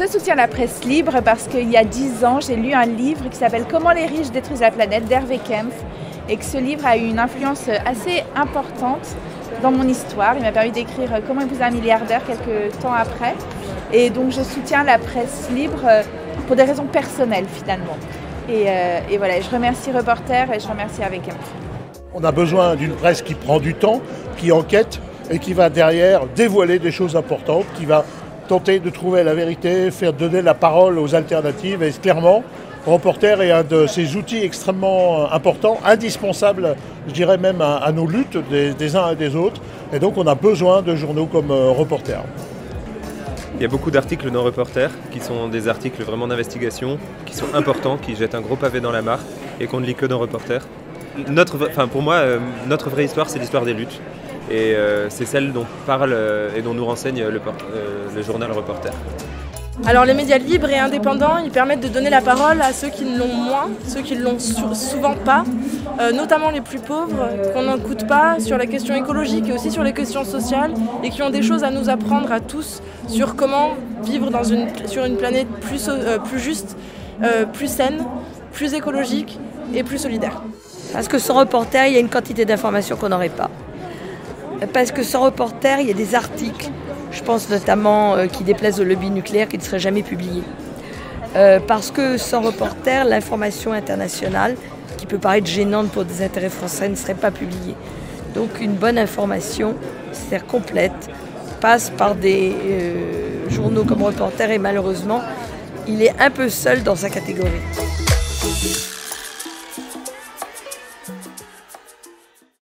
Je soutiens la presse libre parce qu'il y a 10 ans, j'ai lu un livre qui s'appelle « Comment les riches détruisent la planète » d'Hervé Kempf et que ce livre a eu une influence assez importante dans mon histoire. Il m'a permis d'écrire « Comment épouser un milliardaire » quelques temps après. Et donc je soutiens la presse libre pour des raisons personnelles finalement. Et voilà, je remercie Reporter et je remercie Hervé Kempf. On a besoin d'une presse qui prend du temps, qui enquête et qui va derrière dévoiler des choses importantes, qui va tenter de trouver la vérité, faire donner la parole aux alternatives. Et clairement, Reporter est un de ces outils extrêmement importants, indispensables, je dirais même à nos luttes des uns et des autres. Et donc on a besoin de journaux comme Reporter. Il y a beaucoup d'articles dans Reporter qui sont des articles vraiment d'investigation, qui sont importants, qui jettent un gros pavé dans la mare et qu'on ne lit que dans Reporter. Pour moi, notre vraie histoire, c'est l'histoire des luttes. Et c'est celle dont parle et dont nous renseigne le journal Reporter. Alors les médias libres et indépendants, ils permettent de donner la parole à ceux qui l'ont moins, ceux qui ne l'ont souvent pas, notamment les plus pauvres, qu'on n'écoute pas sur la question écologique et aussi sur les questions sociales et qui ont des choses à nous apprendre à tous sur comment vivre sur une planète plus juste, plus saine, plus écologique et plus solidaire. Parce que sans Reporter, il y a une quantité d'informations qu'on n'aurait pas. Parce que sans Reporter, il y a des articles, je pense notamment qui déplaisent au lobby nucléaire, qui ne seraient jamais publiés. Parce que sans Reporter, l'information internationale, qui peut paraître gênante pour des intérêts français, ne serait pas publiée. Donc une bonne information, c'est-à-dire complète, passe par des journaux comme Reporter et malheureusement, il est un peu seul dans sa catégorie.